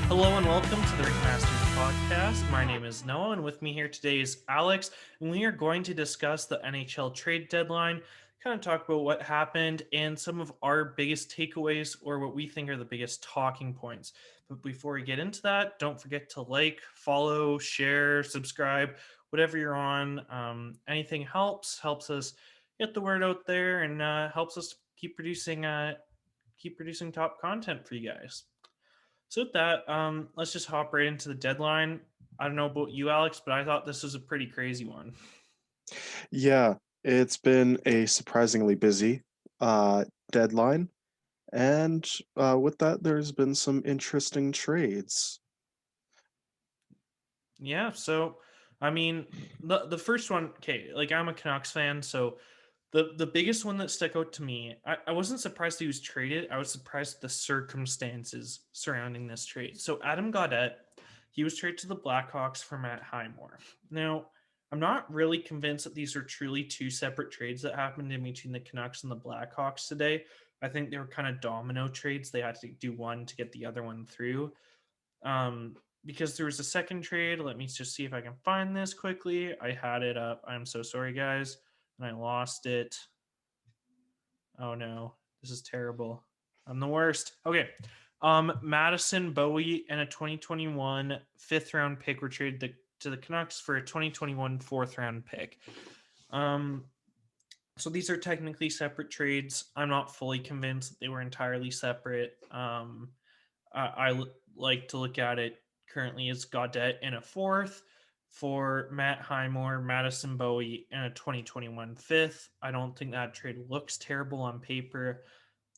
Hello and welcome to the RinkMasters podcast. My name is Noah, and with me here today is Alex, and we are going to discuss the NHL Trade Deadline, kind of talk about what happened and some of our biggest takeaways or what we think are the biggest talking points. But before we get into that, don't forget to like, follow, share, subscribe, whatever you're on. Anything helps us get the word out there, and helps us keep producing top content for you guys. So with that, let's just hop right into the deadline. I don't know about you, Alex, but I thought this was a pretty crazy one. Yeah, it's been a surprisingly busy deadline, and with that, there's been some interesting trades. Yeah, so I mean, the first one, okay, like I'm a Canucks fan, so the biggest one that stuck out to me, I wasn't surprised he was traded. I was surprised at the circumstances surrounding this trade. So Adam Gaudette, he was traded to the Blackhawks for Matt Highmore. Now, I'm not really convinced that these are truly two separate trades that happened in between the Canucks and the Blackhawks today. I think they were kind of domino trades. They had to do one to get the other one through. Um, because there was a second trade. Let me just see if I can find this quickly. I had it up. I'm so sorry, guys, and I lost it. Oh no, this is terrible. I'm the worst. Okay. Madison Bowie and a 2021 fifth round pick were traded to the Canucks for a 2021 fourth round pick. Um, so these are technically separate trades. I'm not fully convinced that they were entirely separate. I like to look at it currently as Gaudette in a fourth for Matt Highmore, Madison Bowie, and a 2021 fifth. I don't think that trade looks terrible on paper,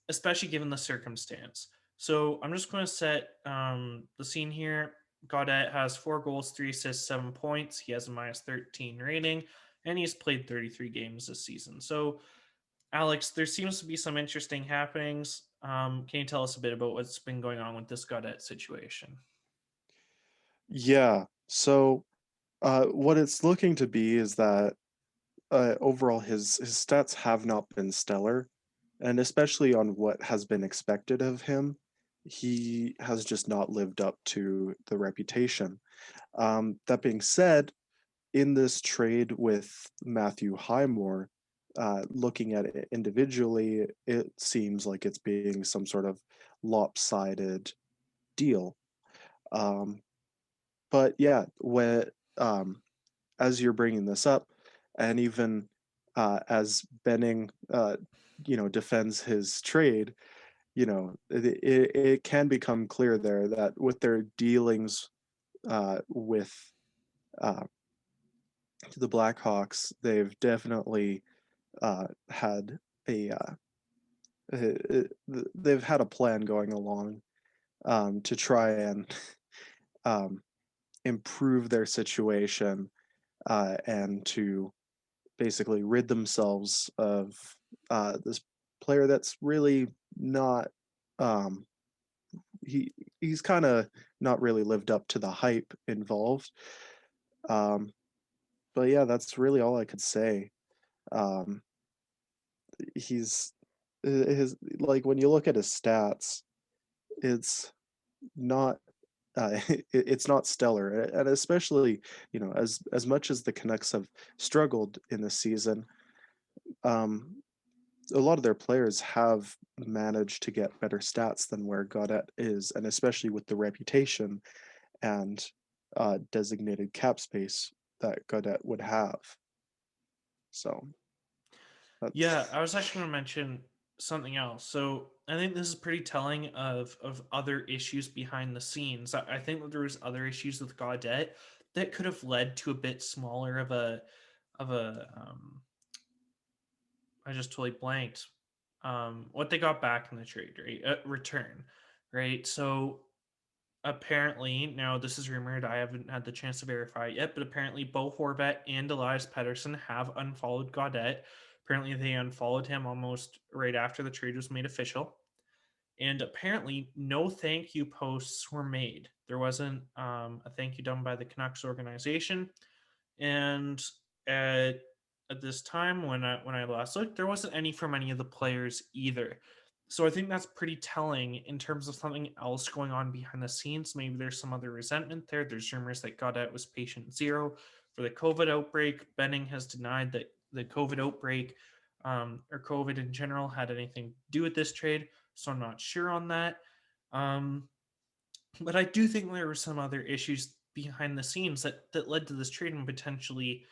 especially given the circumstance. So I'm just going to set the scene here. Gaudette has 4 goals, 3 assists, 7 points. He has a minus 13 rating, and he's played 33 games this season. So Alex, there seems to be some interesting happenings. Can you tell us a bit about what's been going on with this Gaudette situation? Yeah, so what it's looking to be is that overall his stats have not been stellar, and especially on what has been expected of him, he has just not lived up to the reputation. That being said, in this trade with Matthew Highmore, looking at it individually, it seems like it's being some sort of lopsided deal. Um, but yeah, um, as you're bringing this up, and even as Benning, defends his trade, it can become clear there that with their dealings with uh, the Blackhawks, they've definitely had a they've had a plan going along to try and um, improve their situation and to basically rid themselves of this player that's really not um, he's kind of not really lived up to the hype involved. Um, but yeah, that's really all I could say. Um, he's his like when you look at his stats, it's not it's not stellar, and especially as much as the Canucks have struggled in this season, um, a lot of their players have managed to get better stats than where Gaudette is, and especially with the reputation and designated cap space that Gaudette would have. So Yeah, that's I was actually going to mention something else. So I think this is pretty telling of other issues behind the scenes. I think that there was other issues with Gaudette that could have led to a bit smaller of a. I just totally blanked. What they got back in the trade, right? Return, right? So apparently, now this is rumored. I haven't had the chance to verify it yet, but apparently, Bo Horvat and Elias Pettersson have unfollowed Gaudette. Apparently, they unfollowed him almost right after the trade was made official. And apparently, no thank you posts were made. There wasn't a thank you done by the Canucks organization. And at at this time, when I last looked, there wasn't any from any of the players either. So I think that's pretty telling in terms of something else going on behind the scenes. Maybe there's some other resentment there. There's rumors that Gaudette was patient zero for the COVID outbreak. Benning has denied that the COVID outbreak or COVID in general had anything to do with this trade. So I'm not sure on that. Um, but I do think there were some other issues behind the scenes that led to this trade and potentially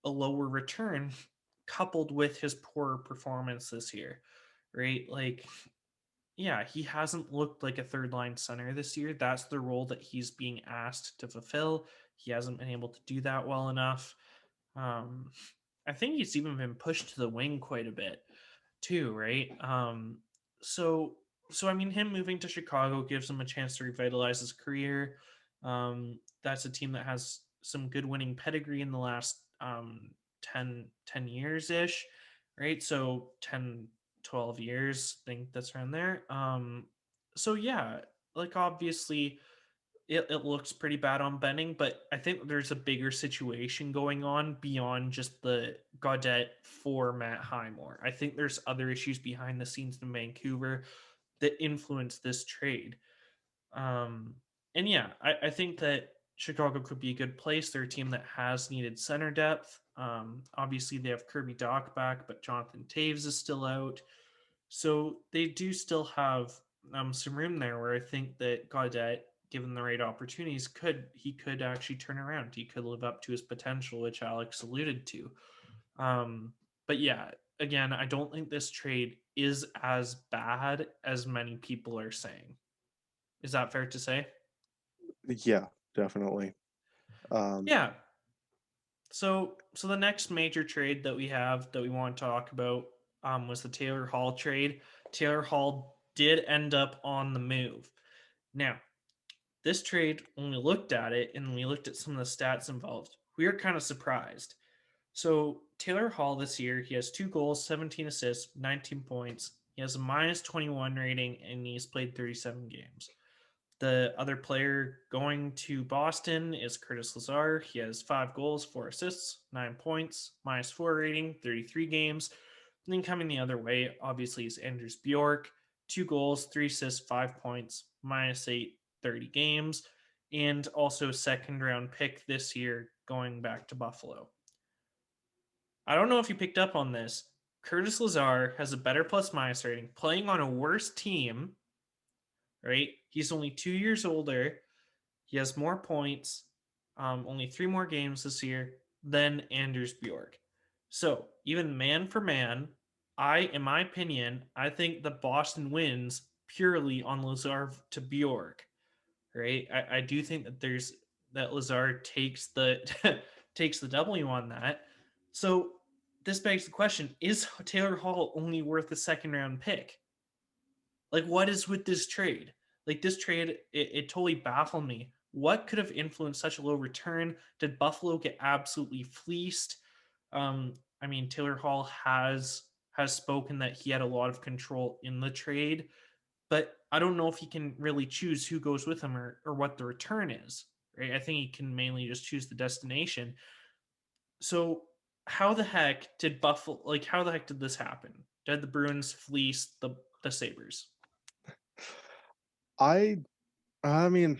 a lower return coupled with his poor performance this year, right? Like, yeah, he hasn't looked like a third line center this year. That's the role that he's being asked to fulfill. He hasn't been able to do that well enough. Um, I think he's even been pushed to the wing quite a bit too, right? So so I mean, him moving to Chicago gives him a chance to revitalize his career. That's a team that has some good winning pedigree in the last 10 years ish, right? So 10 12 years, I think that's around there. So yeah, like obviously it looks pretty bad on Benning, but I think there's a bigger situation going on beyond just the Gaudette for Matt Highmore. I think there's other issues behind the scenes in Vancouver that influence this trade. Um, and yeah, I think that Chicago could be a good place. They're a team that has needed center depth. Obviously, they have Kirby Doc back, but Jonathan Taves is still out. So they do still have some room there where I think that Gaudette, given the right opportunities, could actually turn around. He could live up to his potential, which Alex alluded to. But yeah, again, I don't think this trade is as bad as many people are saying. Is that fair to say? Yeah, definitely. Um, Yeah. So the next major trade that we have that we want to talk about was the Taylor Hall trade. Taylor Hall did end up on the move. Now, this trade, when we looked at it and we looked at some of the stats involved, we were kind of surprised. So Taylor Hall this year, he has 2 goals, 17 assists, 19 points. He has a minus 21 rating, and he's played 37 games. The other player going to Boston is Curtis Lazar. He has 5 goals, 4 assists, 9 points, minus 4 rating, 33 games. And then coming the other way, obviously, is Anders Bjork. 2 goals, 3 assists, 5 points, -8, 30 games. And also second round pick this year going back to Buffalo. I don't know if you picked up on this. Curtis Lazar has a better plus minus rating, playing on a worse team, right? He's only 2 years older. He has more points, only 3 more games this year than Anders Bjork. So even man for man, in my opinion, I think the Boston wins purely on Lazar to Bjork. Right? I do think that Lazar takes the takes the W on that. So this begs the question: is Taylor Hall only worth a second round pick? Like, what is with this trade? Like, this trade, it totally baffled me. What could have influenced such a low return? Did Buffalo get absolutely fleeced? I mean, Taylor Hall has spoken that he had a lot of control in the trade, but I don't know if he can really choose who goes with him or what the return is. Right? I think he can mainly just choose the destination. So how the heck did Buffalo like how the heck did this happen? Did the Bruins fleece the Sabres? I I mean,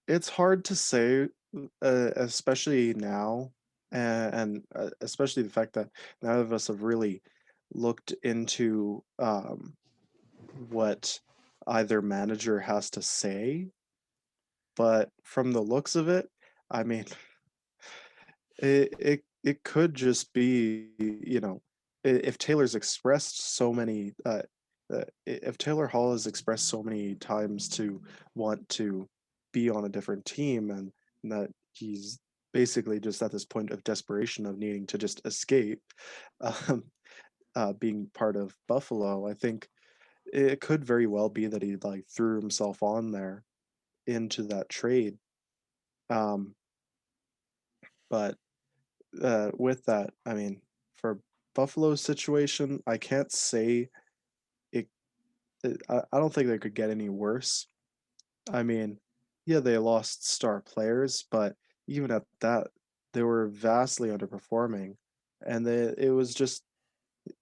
it's hard to say, especially now, and especially the fact that none of us have really looked into what either manager has to say. But from the looks of it, I mean, it could just be, if Taylor's expressed so many, if Taylor Hall has expressed so many times to want to be on a different team, and that he's basically just at this point of desperation of needing to just escape, um, being part of Buffalo, I think it could very well be that he like threw himself on there into that trade. Um, but with that, I mean, for Buffalo's situation, I can't say it. I don't think they could get any worse. I mean, yeah, they lost star players, but even at that, they were vastly underperforming, and it was just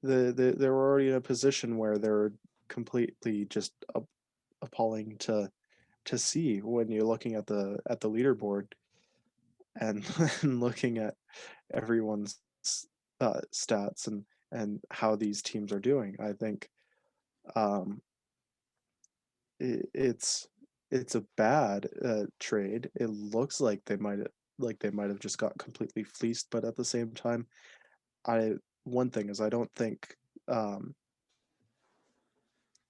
they were already in a position where they're completely just appalling to see when you're looking at the leaderboard and, and looking at everyone's stats and how these teams are doing. I think um, it's a bad trade. It looks like they might have just got completely fleeced, but at the same time, I one thing is um,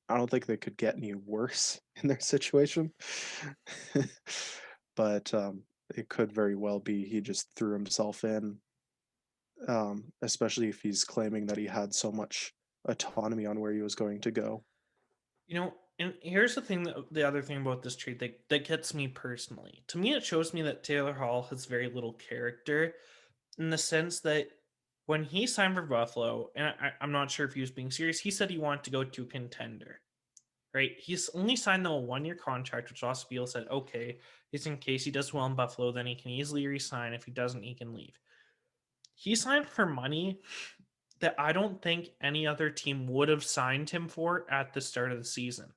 I don't think they could get any worse in their situation. But it could very well be he just threw himself in, especially if he's claiming that he had so much autonomy on where he was going to go. And here's the other thing about this trade that gets me personally. To me, it shows me that Taylor Hall has very little character in the sense that when he signed for Buffalo, and I'm not sure if he was being serious, he said he wanted to go to a contender, right? He's only signed them a 1-year contract, which Ross Beal said, okay, it's in case he does well in Buffalo, then he can easily resign. If he doesn't, he can leave. He signed for money that I don't think any other team would have signed him for at the start of the season.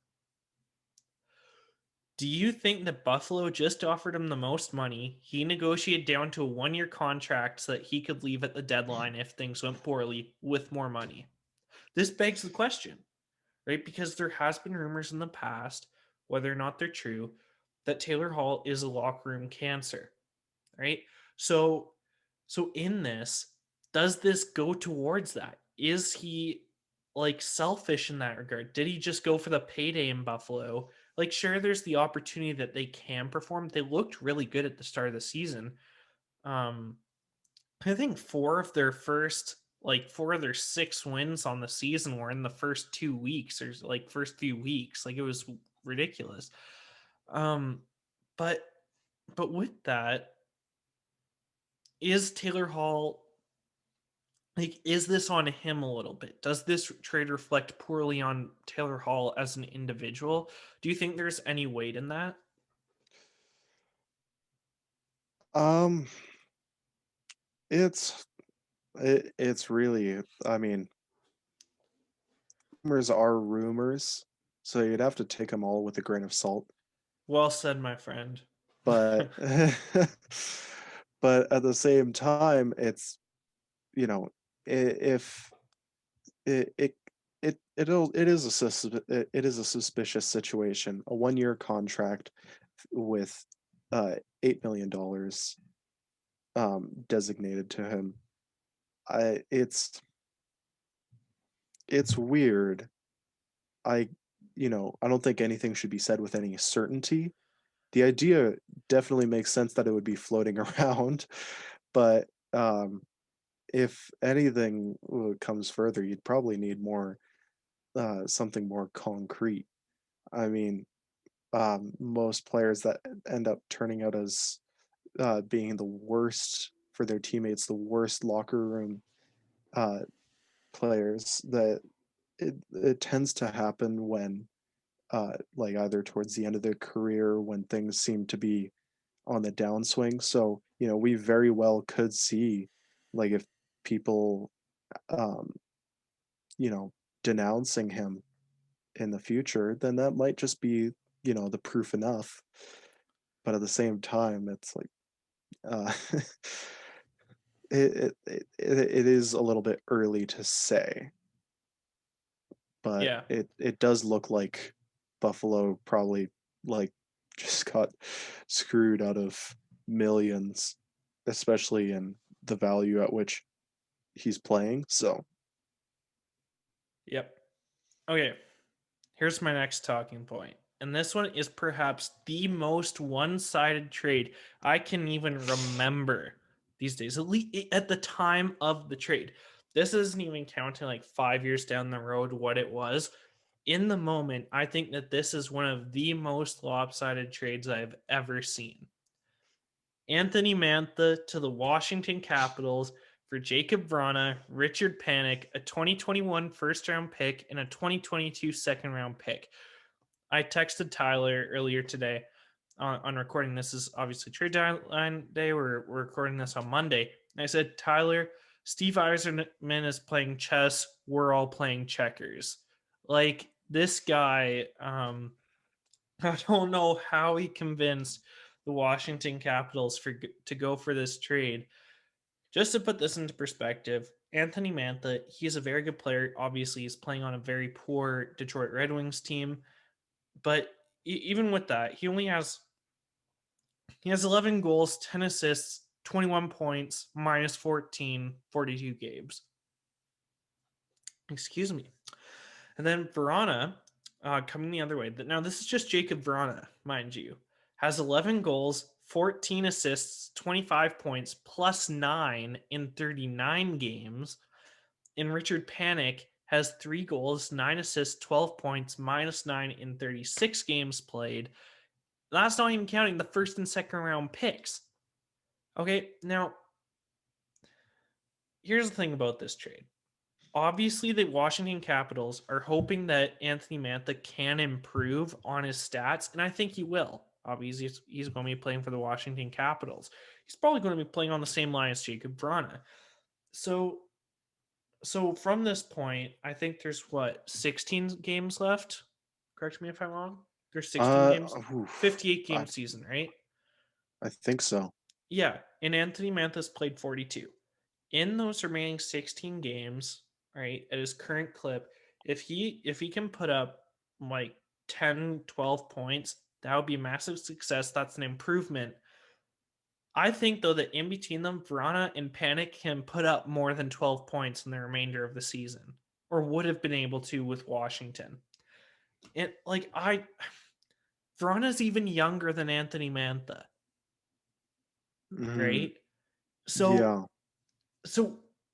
Do you think that Buffalo just offered him the most money? He negotiated down to a 1-year contract so that he could leave at the deadline if things went poorly with more money. This begs the question, right? Because there has been rumors in the past, whether or not they're true, that Taylor Hall is a locker room cancer, right? So in this, does this go towards that? Is he like selfish in that regard? Did he just go for the payday in Buffalo? Like, sure, there's the opportunity that they can perform. They looked really good at the start of the season. Um, I think four of their 6 wins on the season were in the first 2 weeks or like first few weeks. Like, it was ridiculous. Um, but with that, is Taylor Hall like, is this on him a little bit? Does this trade reflect poorly on Taylor Hall as an individual? Do you think there's any weight in that? Um, it's really, I mean, rumors are rumors, so you'd have to take them all with a grain of salt. Well said, my friend. But but at the same time, it's if it it is a suspicious situation. A 1-year contract with $8 million designated to him. I it's weird. I I don't think anything should be said with any certainty. The idea definitely makes sense that it would be floating around, but if anything comes further, you'd probably need more something more concrete. I mean, most players that end up turning out as being the worst for their teammates, the worst locker room uh, players, that it tends to happen when like either towards the end of their career when things seem to be on the downswing. So, we very well could see, like, if people, um, denouncing him in the future, then that might just be, the proof enough. But at the same time, it's like, uh, it is a little bit early to say, but Yeah. it does look like Buffalo probably like just got screwed out of millions, especially in the value at which he's playing. So, Yep. Okay. Here's my next talking point. And this one is perhaps the most one-sided trade I can even remember these days, at least at the time of the trade. This isn't even counting like 5 years down the road what it was. In the moment, I think that this is one of the most lopsided trades I've ever seen. Anthony Mantha to the Washington Capitals for Jacob Vrana, Richard Panik, a 2021 first round pick, and a 2022 second round pick. I texted Tyler earlier today on recording. This is obviously trade deadline day. We're recording this on Monday. And I said, Tyler, Steve Eiserman is playing chess. We're all playing checkers. Like this guy, I don't know how he convinced the Washington Capitals to go for this trade. Just to put this into perspective, Anthony Mantha, he's a very good player. Obviously, he's playing on a very poor Detroit Red Wings team, but even with that, he has 11 goals, 10 assists, 21 points, minus 14, 42 games. Excuse me. And then Verana, coming the other way. Now, this is just Jacob Verana, mind you. Has 11 goals, 14 assists, 25 points, plus 9 in 39 games. And Richard Panik has 3 goals, 9 assists, 12 points, minus 9 in 36 games played. That's not even counting the first and second round picks. Okay, now, here's the thing about this trade. Obviously, the Washington Capitals are hoping that Anthony Mantha can improve on his stats, and I think he will. Obviously, he's going to be playing for the Washington Capitals. He's probably going to be playing on the same line as Jacob Vrana. So from this point, I think there's 16 games left. Correct me if I'm wrong. There's 16 games, 58 game season, right? I think so. Yeah, and Anthony Mantha's played 42. In those remaining 16 games, right, at his current clip, if he can put up like 10, 12 points, that would be a massive success. That's an improvement. I think, though, that in between them, Verana and Panik can put up more than 12 points in the remainder of the season, or would have been able to with Washington. And Verana's even younger than Anthony Mantha, right? So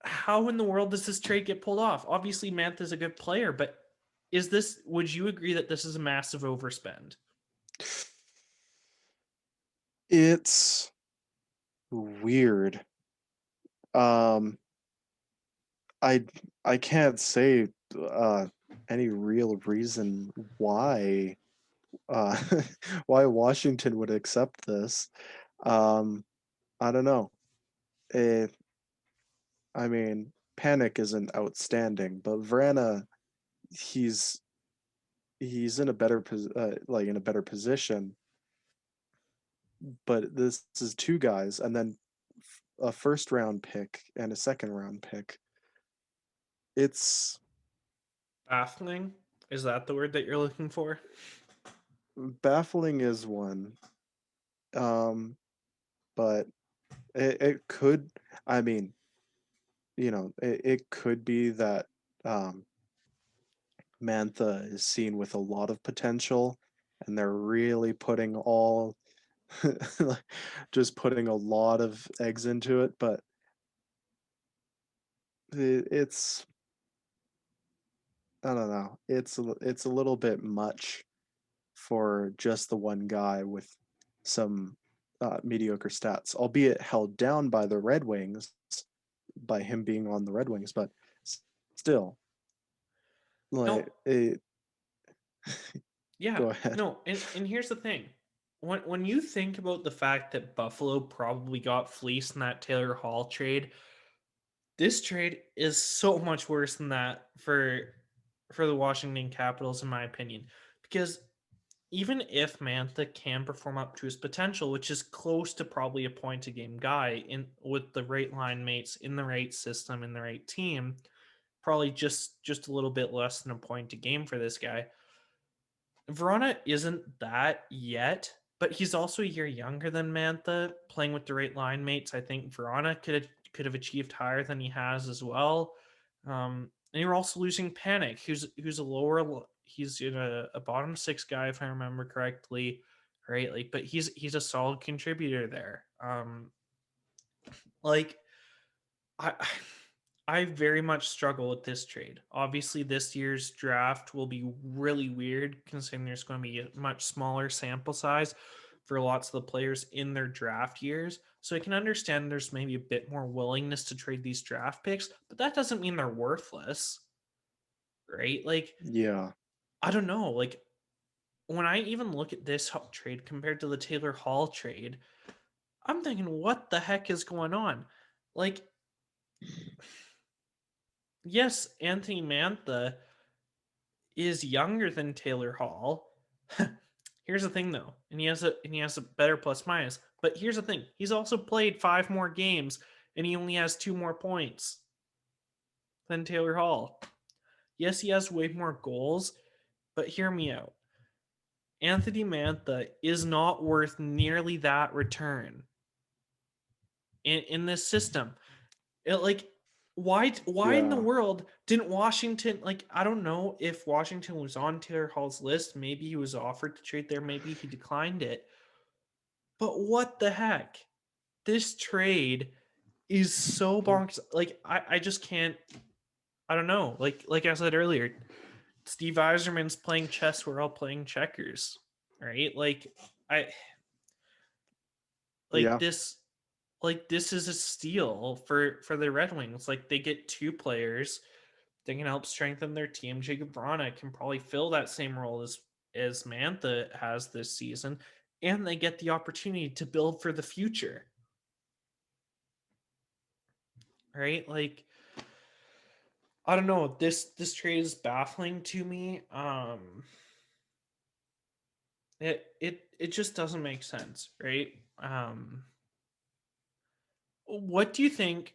how in the world does this trade get pulled off? Obviously, Mantha's a good player, but would you agree that this is a massive overspend? It's weird. I can't say any real reason why why Washington would accept this. I don't know. I mean, Panik isn't outstanding, but Vrana, he's in a better in a better position. But this is two guys, and then a first round pick and a second round pick. It's baffling. Is that the word that you're looking for? Baffling is one. But it could, I mean, it could be that Mantha is seen with a lot of potential and they're really putting just putting a lot of eggs into it, but it's I don't know. It's a little bit much for just the one guy with some mediocre stats, albeit held down by the Red Wings, by him being on the Red Wings, but still, like it. Yeah, Go ahead. no, and here's the thing. When you think about the fact that Buffalo probably got fleeced in that Taylor Hall trade, this trade is so much worse than that for the Washington Capitals, in my opinion. Because even if Mantha can perform up to his potential, which is close to probably a point a game guy with the right line mates in the right system in the right team, probably just a little bit less than a point a game for this guy. Verona isn't that yet, but he's also a year younger than Mantha. Playing with the right line mates, I think Verona could have achieved higher than he has as well. And you're also losing Panik, who's a lower, he's in a bottom 6 guy if I remember correctly, right? Like, but he's a solid contributor there. Like I very much struggle with this trade. Obviously, this year's draft will be really weird considering there's going to be a much smaller sample size for lots of the players in their draft years. So I can understand there's maybe a bit more willingness to trade these draft picks, but that doesn't mean they're worthless, right? Like, Yeah. I don't know. Like, when I even look at this trade compared to the Taylor Hall trade, I'm thinking, what the heck is going on? Like, yes, Anthony Mantha is younger than Taylor Hall. Here's the thing though, and he has a better plus minus. But here's the thing: he's also played 5 more games, and he only has 2 more points than Taylor Hall. Yes, he has way more goals, but hear me out. Anthony Mantha is not worth nearly that return in this system. Like, why in the Yeah. world didn't Washington, like, I don't know if Washington was on Taylor Hall's list. Maybe he was offered to trade there, maybe he declined it. But what the heck? This trade is so bonkers. Like, I just can't. I don't know. Like I said earlier, Steve Eiserman's playing chess. We're all playing checkers, right? I like Yeah. this. Like, this is a steal for the Red Wings. Like, they get 2 players. They can help strengthen their team. Jacob Vrana can probably fill that same role as Mantha has this season, and they get the opportunity to build for the future. Right? Like, I don't know. This trade is baffling to me. It just doesn't make sense, right? What do you think?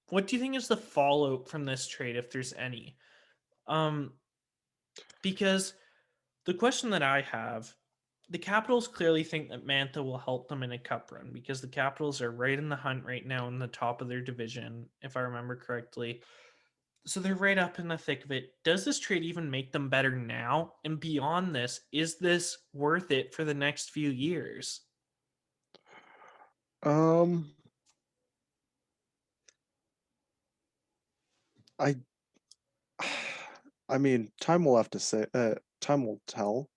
What do you think is the fallout from this trade, if there's any? Um, because the question that I have, the Capitals clearly think that Mantha will help them in a cup run because the Capitals are right in the hunt right now in the top of their division, if I remember correctly. So they're right up in the thick of it. Does this trade even make them better now? And beyond this, is this worth it for the next few years? Um, I I mean, time will have to say. Time will tell.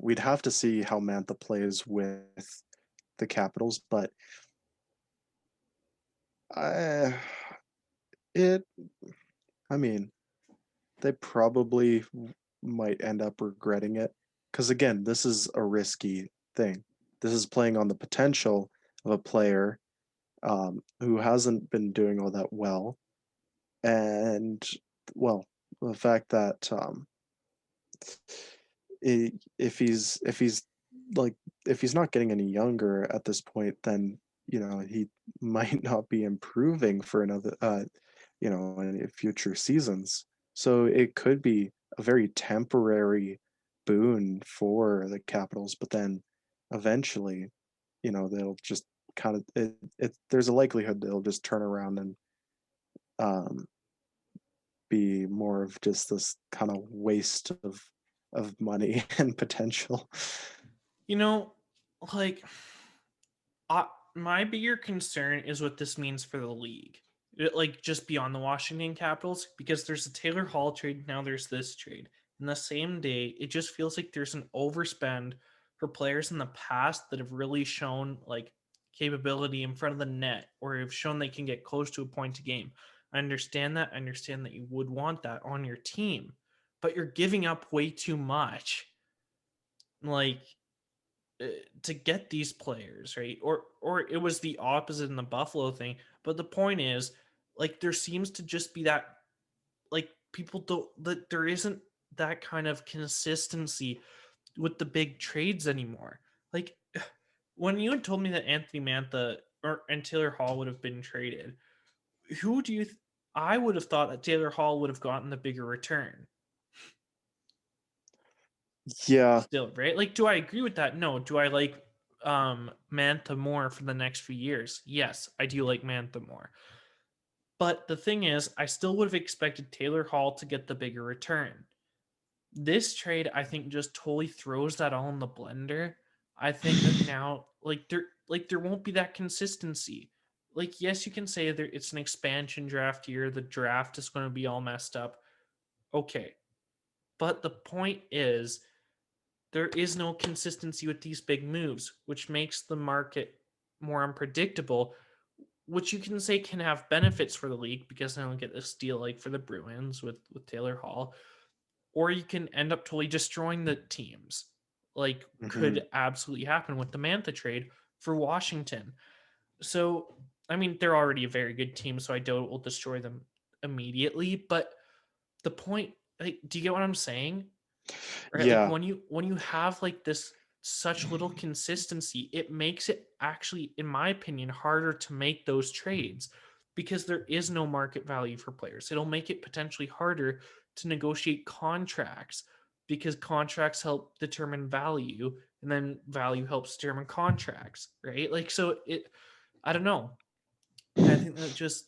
We'd have to see how Mantha plays with the Capitals, but I, it. I mean, they probably might end up regretting it because again, this is a risky thing. This is playing on the potential of a player who hasn't been doing all that well, and well, the fact that if he's like if he's not getting any younger at this point, then he might not be improving for another in future seasons. So it could be a very temporary boon for the Capitals, but then eventually, they'll just kind of there's a likelihood they'll just turn around and um be more of just this kind of waste of money and potential. You know, like, my bigger concern is what this means for the league. Like, just beyond the Washington Capitals, because there's a Taylor Hall trade, now there's this trade. In the same day, it just feels like there's an overspend for players in the past that have really shown like capability in front of the net or have shown they can get close to a point a game. I understand that. I understand that you would want that on your team, but you're giving up way too much. Like, to get these players, right? Or it was the opposite in the Buffalo thing. But the point is, like, there seems to just be that, like, people don't, that there isn't that kind of consistency with the big trades anymore. Like, when you had told me that Anthony Mantha and Taylor Hall would have been traded, who do you I would have thought that Taylor Hall would have gotten the bigger return. Yeah. Still, right? Like, do I agree with that? No. Do I like Mantha more for the next few years? Yes, I do like Mantha more. But the thing is, I still would have expected Taylor Hall to get the bigger return. This trade, I think, just totally throws that all in the blender. I think that now, there won't be that consistency. Like, yes, you can say that it's an expansion draft year. The draft is going to be all messed up. Okay, but the point is, there is no consistency with these big moves, which makes the market more unpredictable, which you can say can have benefits for the league because they don't get this deal like for the Bruins with Taylor Hall, or you can end up totally destroying the teams, like Hmm. could absolutely happen with the Mantha trade for Washington. So I mean, they're already a very good team, so I doubt it will destroy them immediately. But the point, like, do you get what I'm saying? Right? Like Yeah. when you have like this such little consistency, it makes it actually, in my opinion, harder to make those trades because there is no market value for players. It'll make it potentially harder to negotiate contracts because contracts help determine value and then value helps determine contracts, right? Like so it I don't know. I think that just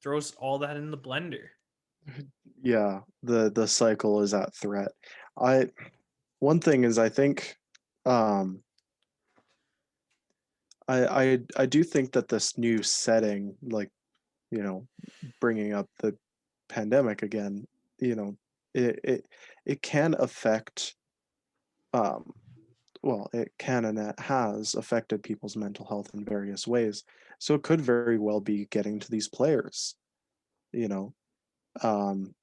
throws all that in the blender. Yeah, the cycle is at threat. I One thing is I think um I do think that this new setting, like, bringing up the pandemic again, you know, it can affect um well, it can and it has affected people's mental health in various ways. So it could very well be getting to these players, you know. Um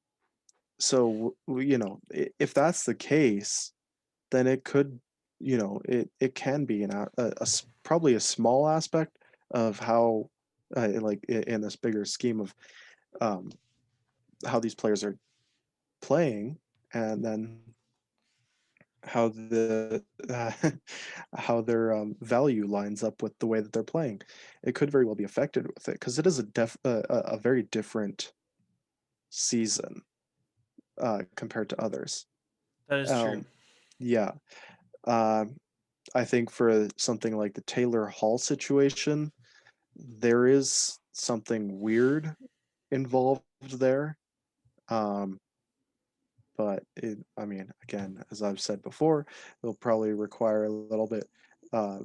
so if that's the case, then it could, it can be probably a small aspect of how, in this bigger scheme of um, how these players are playing, and then how how their value lines up with the way that they're playing. It could very well be affected with it because it is a very different season compared to others. That is true. Um, yeah. Um, I think for something like the Taylor Hall situation, there is something weird involved there. Um, but I mean, again, as I've said before, it'll probably require a little bit uh,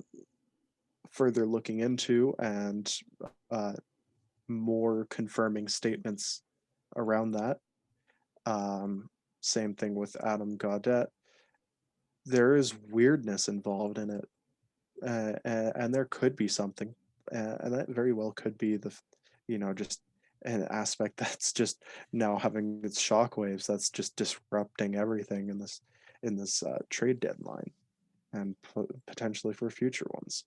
further looking into and uh, more confirming statements around that. Um, Same thing with Adam Gaudette. There is weirdness involved in it, and there could be something, and that very well could be just an aspect that's just now having its shockwaves that's just disrupting everything in this trade deadline and potentially for future ones.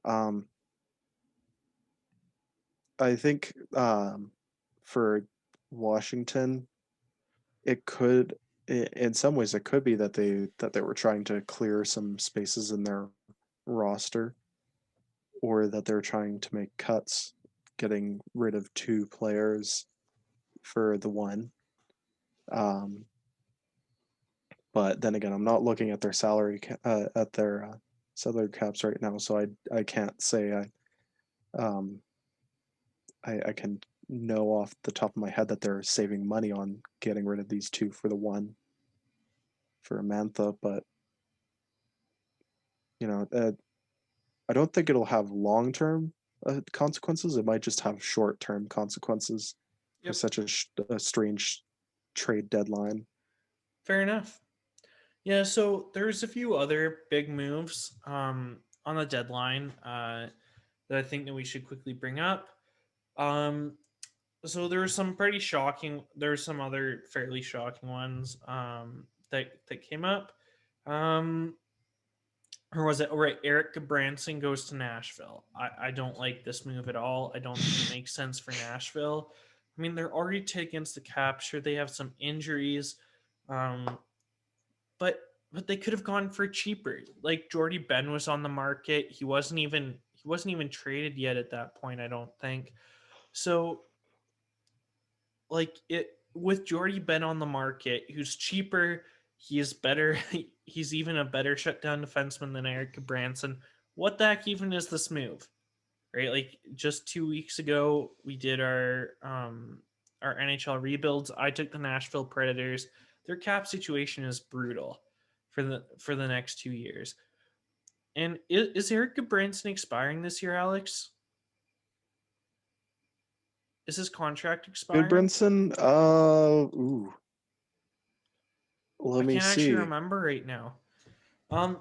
Um, I think for Washington, it could, in some ways, it could be that they were trying to clear some spaces in their roster, or that they're trying to make cuts, getting rid of two players for the one. Um, but then again, I'm not looking at their salary caps right now, so I can't say um, I can know off the top of my head that they're saving money on getting rid of these two for the one for Mantha, but you know, I don't think it'll have long term consequences. It might just have short term consequences for Yep. such a strange trade deadline. Fair enough. Yeah, so there's a few other big moves on the deadline that I think that we should quickly bring up. Um, so there were some pretty shocking. There were some other fairly shocking ones that came up. Um, or was it, all right? Eric Branson goes to Nashville. I don't like this move at all. I don't think it makes sense for Nashville. I mean, they're already tight against the cap. Sure, they have some injuries, um, but they could have gone for cheaper. Like Jordy Ben was on the market. He wasn't even traded yet at that point. I don't think so. Like it with Jordy Ben on the market, who's cheaper, he is better. He's even a better shutdown defenseman than Eric Branson. What the heck even is this move? Right? Like just 2 weeks ago, we did our NHL rebuilds. I took the Nashville Predators. Their cap situation is brutal for the next 2 years. And is Eric Branson expiring this year, Alex? Is his contract expiring? Goodbranson, ooh, I let me can't actually see. remember right now.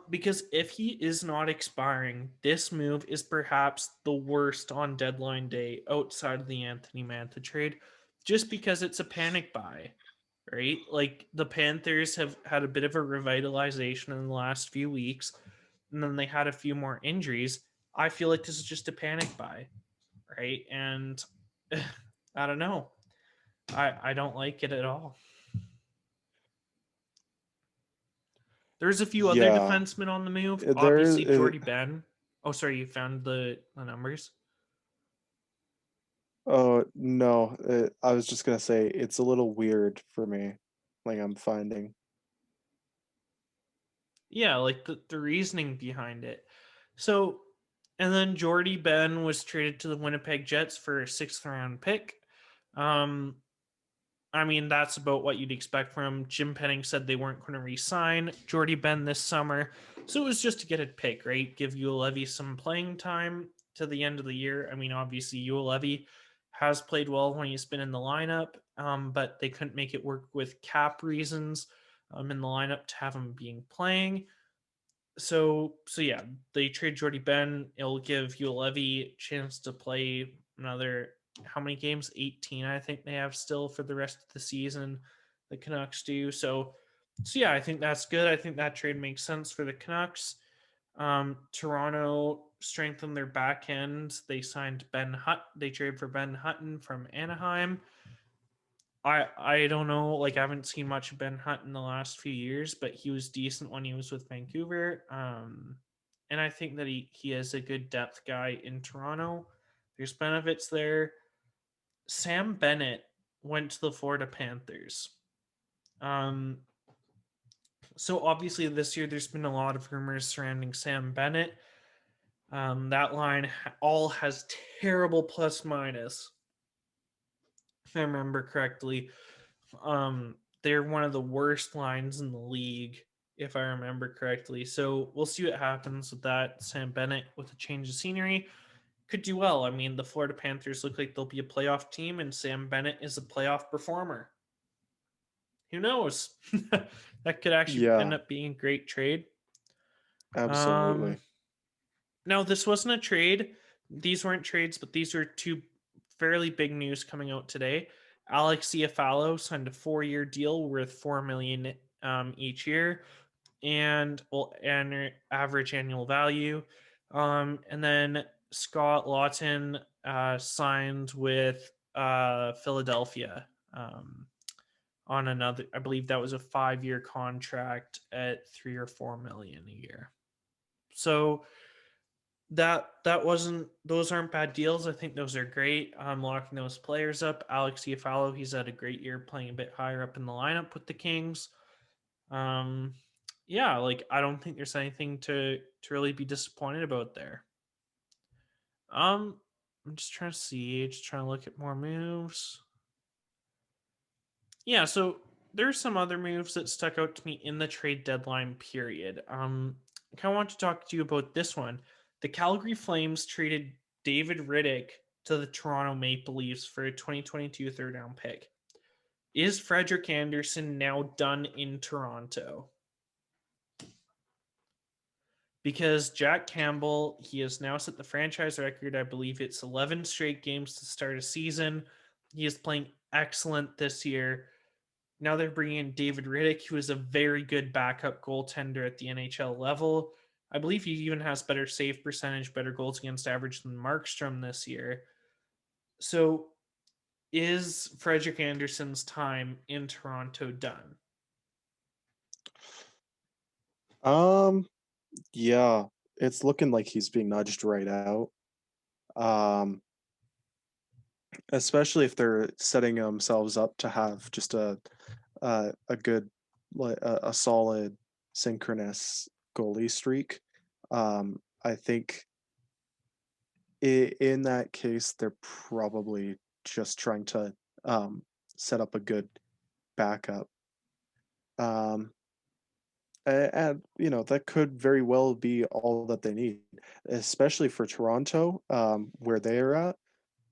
Because if he is not expiring, this move is perhaps the worst on deadline day outside of the Anthony Mantha trade, just because it's a panic buy, right? Like the Panthers have had a bit of a revitalization in the last few weeks, and then they had a few more injuries. I feel like this is just a panic buy. right? And I don't know. I don't like it at all. There's a few other Yeah, defensemen on the move. there's Obviously, Jordy Ben. Oh, sorry, you found the numbers. oh no, I was just gonna say it's a little weird for me, like I'm finding. Yeah, like the reasoning behind it. So, and then Jordy Ben was traded to the Winnipeg Jets for a sixth round pick. Um, I mean, that's about what you'd expect from him. Jim Penning said they weren't going to re-sign Jordy Ben this summer, so it was just to get a pick, right? Give Levy some playing time to the end of the year. I mean, obviously, Levy has played well when he's been in the lineup, but they couldn't make it work with cap reasons in the lineup to have him being playing. So yeah, they trade Jordy Ben. It'll give Levy a chance to play another how many games? 18, I think they have still for the rest of the season. The Canucks do. So yeah, I think that's good. I think that trade makes sense for the Canucks. Toronto strengthened their back end. They signed Ben Hutt. They traded for Ben Hutton from Anaheim. I don't know. Like I haven't seen much of Ben Hunt in the last few years, but he was decent when he was with Vancouver. And I think that he is a good depth guy in Toronto. There's benefits there. Sam Bennett went to the Florida Panthers. Um, so obviously this year there's been a lot of rumors surrounding Sam Bennett. That line all has terrible plus minus, if I remember correctly. They're one of the worst lines in the league, if I remember correctly. So we'll see what happens with that. Sam Bennett, with a change of scenery, could do well. I mean, the Florida Panthers look like they'll be a playoff team, and Sam Bennett is a playoff performer. Who knows? That could actually end Yeah, up being a great trade. absolutely. Um, Now, this wasn't a trade. These weren't trades, but these were two fairly big news coming out today. Alex Iafallo signed a 4-year deal worth $4 million each year, and average annual value. And then Scott Lawton signed with Philadelphia on another. I believe that was a 5-year contract at 3 or 4 million a year. So that wasn't those aren't bad deals. I think those are great. Locking those players up. Alex Iafallo, he's had a great year playing a bit higher up in the lineup with the Kings. Um, yeah, like I don't think there's anything to really be disappointed about there. I'm just trying to see, just trying to look at more moves. Yeah, so there's some other moves that stuck out to me in the trade deadline period. I kind of want to talk to you about this one. The Calgary Flames traded David Riddick to the Toronto Maple Leafs for a 2022 third round pick. Is Frederick Anderson now done in Toronto? Because Jack Campbell, he has now set the franchise record. I believe it's 11 straight games to start a season. He is playing excellent this year. Now they're bringing in David Riddick, who is a very good backup goaltender at the NHL level. I believe he even has better save percentage, better goals against average than Markstrom this year. So is Frederick Anderson's time in Toronto done? Um, yeah, it's looking like he's being nudged right out. Um, especially if they're setting themselves up to have just a good like a solid synchronous goalie streak. I think in that case they're probably just trying to um, set up a good backup. Um, and you know that could very well be all that they need, especially for Toronto, where they're at.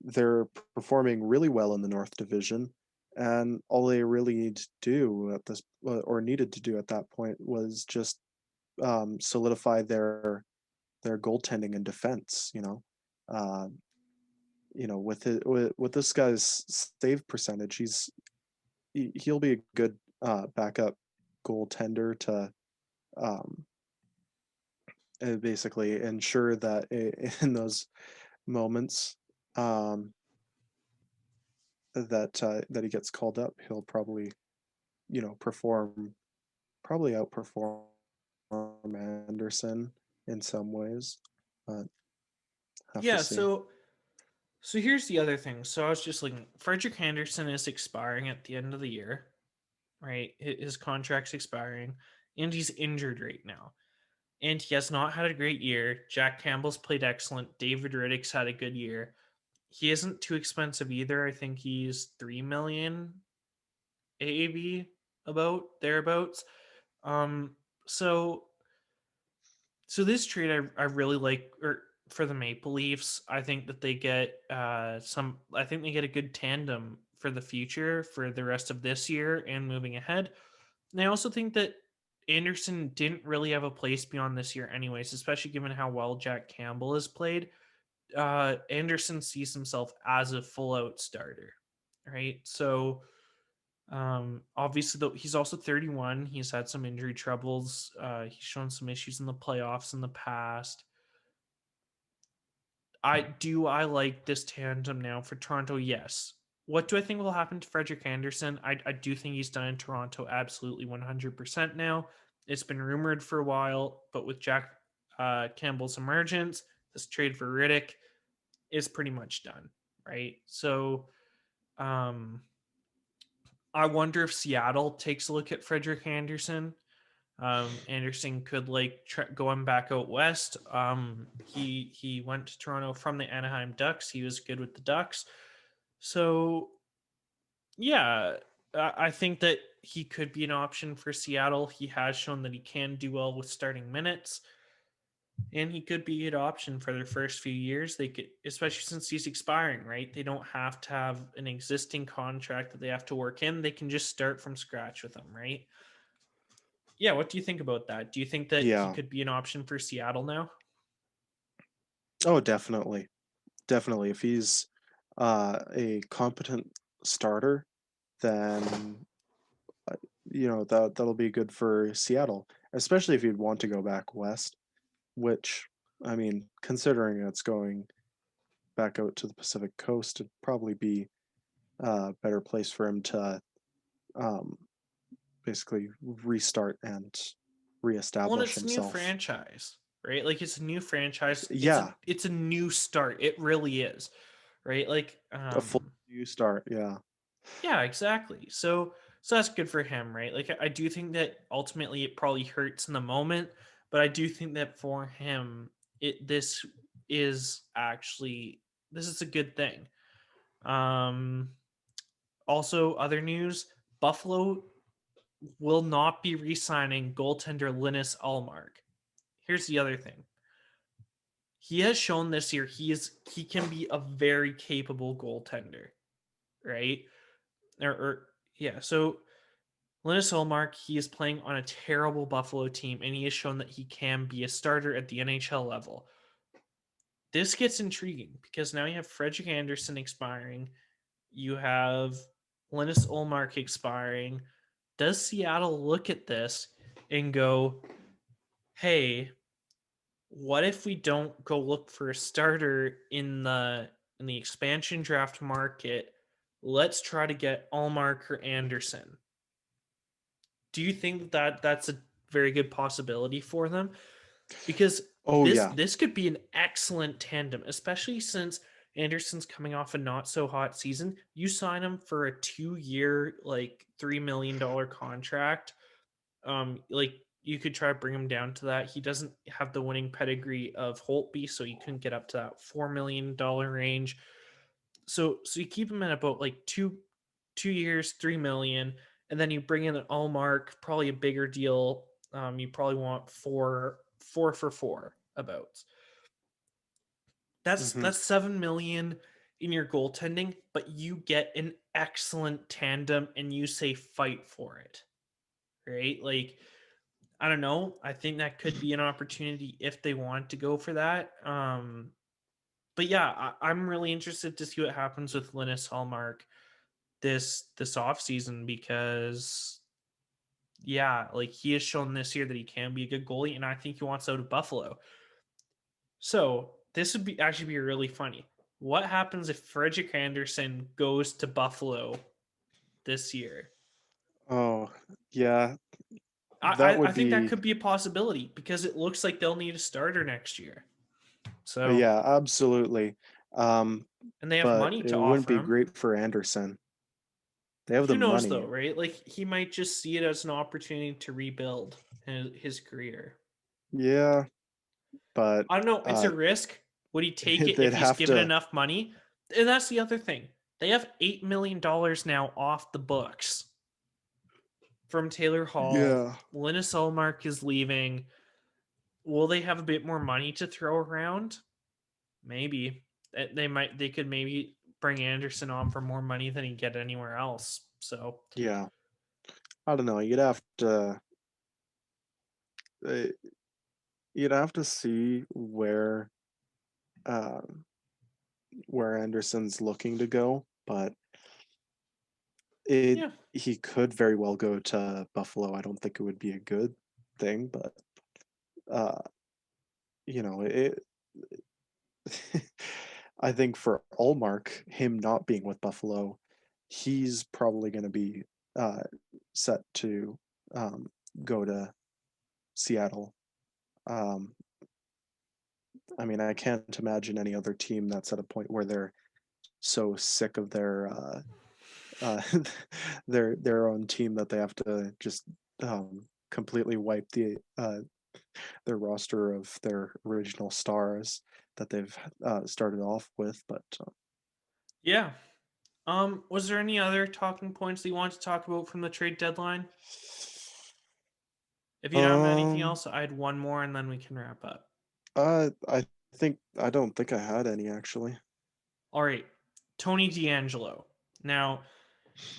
They're performing really well in the North Division, and all they really need to do at this or needed to do at that point was just solidify their goaltending and defense. Uh, with with this guy's save percentage, he'll be a good backup goaltender to um, basically ensure that in those moments um, that he gets called up, he'll probably, probably outperform Anderson in some ways, but have to Yeah, see. so here's the other thing. So I was just looking. Frederick Anderson is expiring at the end of the year, right? His contract's expiring, and he's injured right now. And he has not had a great year. Jack Campbell's played excellent. David Riddick's had a good year. He isn't too expensive either. I think he's 3 million AAV, about thereabouts. Um, so so this trade I really like, or for the Maple Leafs. I think that they get some. I think they get a good tandem for the future, for the rest of this year and moving ahead. And I also think that Anderson didn't really have a place beyond this year, anyways, especially given how well Jack Campbell has played. Anderson sees himself as a full out starter, right? So obviously, though, he's also 31. He's had some injury troubles. He's shown some issues in the playoffs in the past. I like this tandem now for Toronto? Yes. What do I think will happen to Frederick Anderson? I do think he's done in Toronto absolutely 100% now. It's been rumored for a while, but with Jack Campbell's emergence, this trade for Riddick is pretty much done, right? So um, I wonder if Seattle takes a look at Frederick Anderson. Anderson could going back out west. He went to Toronto from the Anaheim Ducks. He was good with the Ducks. So yeah, I think that he could be an option for Seattle. He has shown that he can do well with starting minutes, and he could be an option for their first few years. They could, especially since he's expiring, right? They don't have to have an existing contract that they have to work in. They can just start from scratch with him, right? Yeah, what do you think about that? Do you think that he Yeah. could be an option for Seattle now? Oh, definitely. Definitely. If he's a competent starter, then that'll be good for Seattle, especially if you'd want to go back west, which, I mean, considering it's going back out to the Pacific Coast, it'd probably be a better place for him to um, basically restart and Well, and reestablish it's a new himself. franchise, right? Like it's a new franchise. Yeah, It's a new start. It really is, right? Like a full new start. Yeah. yeah, exactly. So that's good for him, right? Like I do think that ultimately it probably hurts in the moment, but I do think that for him this is actually this is a good thing. Um Also, other news, Buffalo will not be re-signing goaltender Linus Allmark. Here's the other thing. He has shown this year he can be a very capable goaltender, right? Or yeah, so Linus Allmark, he is playing on a terrible Buffalo team, and he has shown that he can be a starter at the NHL level. This gets intriguing because now you have Frederick Anderson expiring, you have Linus Ulmark expiring. Does Seattle look at this and go, hey, what if we don't go look for a starter in the expansion draft market? Let's try to get Allmark or Anderson. Do you think that that's a very good possibility for them? Because Oh yeah. this could be an excellent tandem, especially since Anderson's coming off a not so hot season. You sign him for a 2 year, like $3 million contract. Like you could try to bring him down to that. He doesn't have the winning pedigree of Holtby, so you couldn't get up to that $4 million range. So you keep him in about like 2 years, 3 million, and then you bring in an Allmark, probably a bigger deal. You probably want four for four about. Hmm. That's 7 million in your goaltending, but you get an excellent tandem and you say fight for it. Right? Like, I don't know. I think that could be an opportunity if they want to go for that. But yeah, I'm really interested to see what happens with Linus Hallmark this off season because yeah, like he has shown this year that he can be a good goalie, and I think he wants out of Buffalo. So this would be actually be really funny. what happens if Frederick Anderson goes to Buffalo this year? Oh, yeah, that I would think that be, could be a possibility because it looks like they'll need a starter next year. So, yeah, absolutely. Um, and they have but money it to wouldn't offer be him. great for Anderson. They have the Who knows though, money. right? Like he might just see it as an opportunity to rebuild his career. Yeah, but I don't know. It's a uh, risk. Would he take it they'd if he's have given to. enough money? And that's the other thing. They have $8 million now off the books from Taylor Hall. Yeah, Linus Allmark is leaving. Will they have a bit more money to throw around? Maybe. They might. They could maybe bring Anderson on for more money than he'd get anywhere else. So yeah. I don't know. Uh, you'd have to see um, where Anderson's looking to go, but it yeah, he could very well go to Buffalo. I don't think it would be a good thing, but uh, it. I think for Allmark, him not being with Buffalo, he's probably going to be uh, set to um, go to Seattle. Um, I mean, I can't imagine any other team that's at a point where they're so sick of uh, their own team that they have to just completely wipe their roster of their original stars that they've started off with. But yeah. Was there any other talking points that you want to talk about from the trade deadline? If you don't have anything um, else, I had one more and then we can wrap up. I don't think I had any actually. All right. Tony D'Angelo. Now,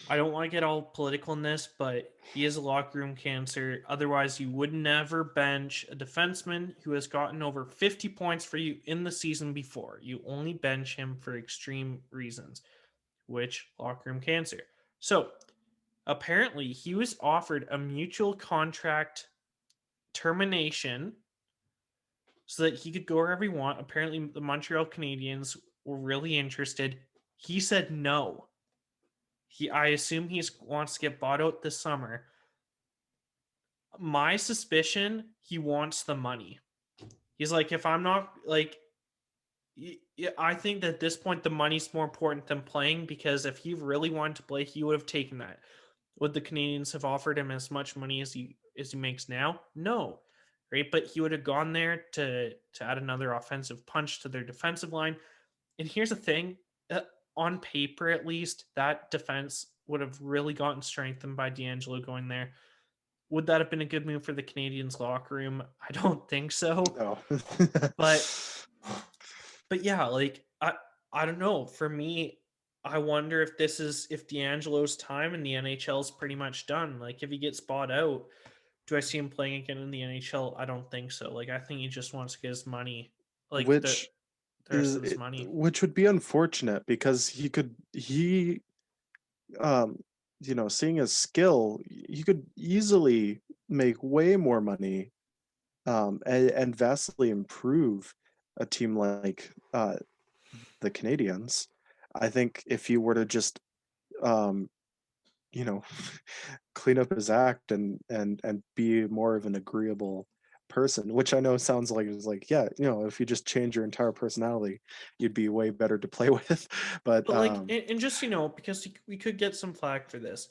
I don't want to get all political in this, but he is a locker room cancer. Otherwise, you would never bench a defenseman who has gotten over 50 points for you in the season before. You only bench him for extreme reasons, which locker room cancer. So, apparently, he was offered a mutual contract termination so that he could go wherever he want. Apparently, the Montreal Canadiens were really interested. He said no. I assume he wants to get bought out this summer. My suspicion, he wants the money. He's like, if I'm not like, I think that at this point the money's more important than playing because if he really wanted to play, he would have taken that. Would the Canadians have offered him as much money as he makes now? No, right? But he would have gone there to add another offensive punch to their defensive line. And here's the thing: on paper, at least, that defense would have really gotten strengthened by D'Angelo going there. Would that have been a good move for the Canadians locker room? I don't think so. No. But yeah, like I don't know. For me, I wonder if this is if D'Angelo's time in the NHL is pretty much done. Like if he gets bought out, do I see him playing again in the NHL? I don't think so. Like I think he just wants to get his money, like which the rest of his money. which would be unfortunate because he um seeing his skill, he could easily make way more money and vastly improve a team like the Canadians. I think if he were to just um you know clean up his act and be more of an agreeable person, which I know sounds like it's like, yeah, if you just change your entire personality, you'd be way better to play with. But But like, and just because we could get some flack for this,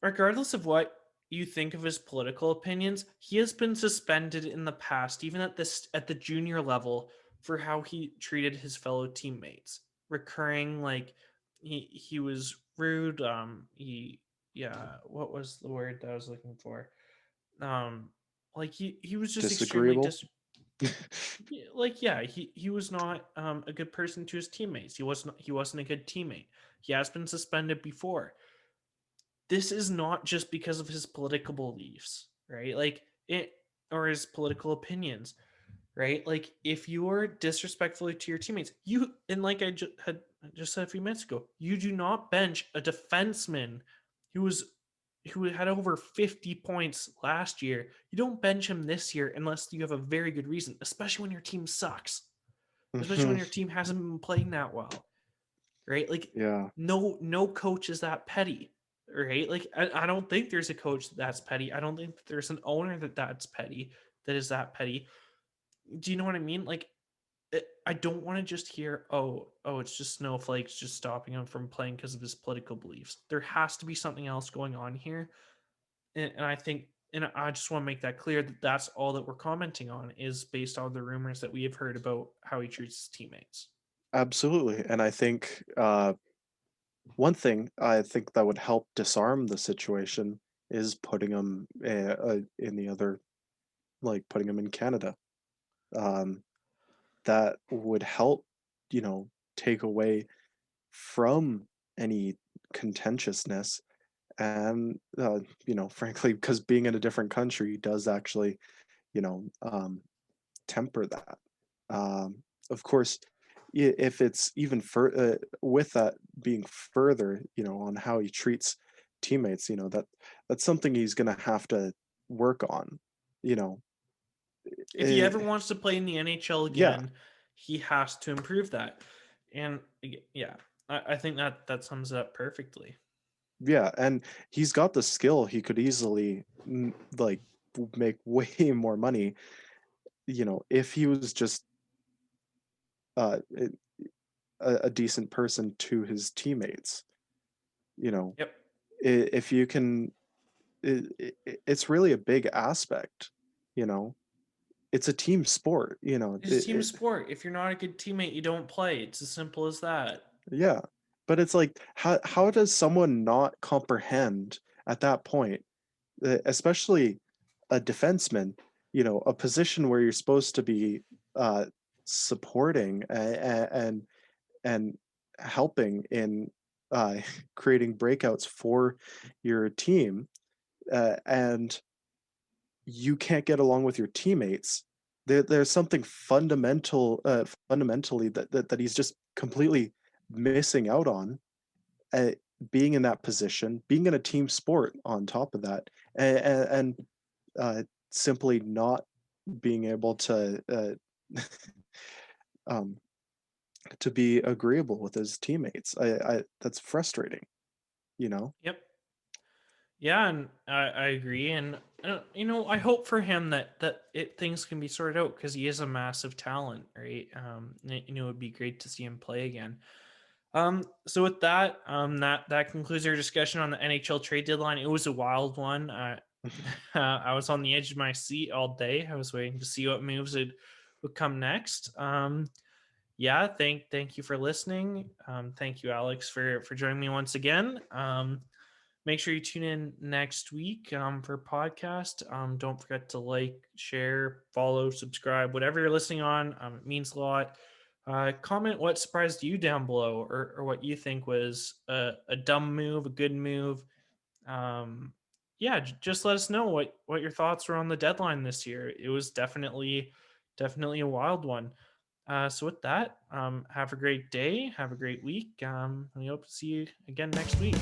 regardless of what you think of his political opinions, he has been suspended in the past, even at the junior level, for how he treated his fellow teammates. Recurring like he was rude. He yeah, what was the word that I was looking for? Um, like he was just extremely disagreeable. like yeah, he was not a good person to his teammates. He wasn't a good teammate. He has been suspended before. This is not just because of his political beliefs, right? Like it or his political opinions, right? Like if you are disrespectful to your teammates, you and like had just said a few minutes ago, you do not bench a defenseman who was who had over 50 points last year. You don't bench him this year unless you have a very good reason, especially when your team sucks. especially when your team hasn't been playing that well, right? Like, Yeah. no coach is that petty, right? Like, I don't think there's a coach that's petty. I don't think that there's an owner that's petty, that is that petty. Do you know what I mean? Like, I don't want to just hear, oh, it's just snowflakes just stopping him from playing because of his political beliefs. There has to be something else going on here, and I think, and I just want to make that clear that that's all that we're commenting on is based on the rumors that we have heard about how he treats his teammates. Absolutely. And I think one thing I think that would help disarm the situation is putting him in the other, like putting him in Canada. Um, that would help, take away from any contentiousness. And, frankly, because being in a different country does actually, you know, um, temper that. Of course, if it's even with that being further, on how he treats teammates, that's something he's gonna have to work on. You know, If he Eh, ever wants to play in the NHL yeah, again, he has to improve that. And yeah, I think that sums it up perfectly. yeah, and he's got the skill. He could easily like make way more money. If he was just uh, a decent person to his teammates. You know, Yep. if you can, it's really a big aspect. You know, it's a team sport. It's a team sport. If you're not a good teammate, you don't play. It's as simple as that. Yeah, but it's like, how does someone not comprehend at that point, especially a defenseman, a position where you're supposed to be uh, supporting and helping in uh, creating breakouts for your team, and you can't get along with your teammates. There's something fundamentally that he's just completely missing out on, uh, being in that position, being in a team sport on top of that, and simply not being able um, to be agreeable with his teammates. That's frustrating, you know? Yep. Yeah, and I agree, and I hope for him that things can be sorted out because he is a massive talent, right? It would be great to see him play again. So with that, that concludes our discussion on the NHL trade deadline. It was a wild one. I was on the edge of my seat all day. I was waiting to see what moves would come next. Yeah, thank you for listening. Thank you, Alex, for joining me once again. Make sure you tune in next week for podcast. Don't forget to like, share, follow, subscribe, whatever you're listening on. It means a lot. Comment what surprised you down below, or what you think was a dumb move, a good move. Um, yeah, just let us know what your thoughts were on the deadline this year. It was definitely a wild one. So with that, have a great day, have a great week. We hope to see you again next week.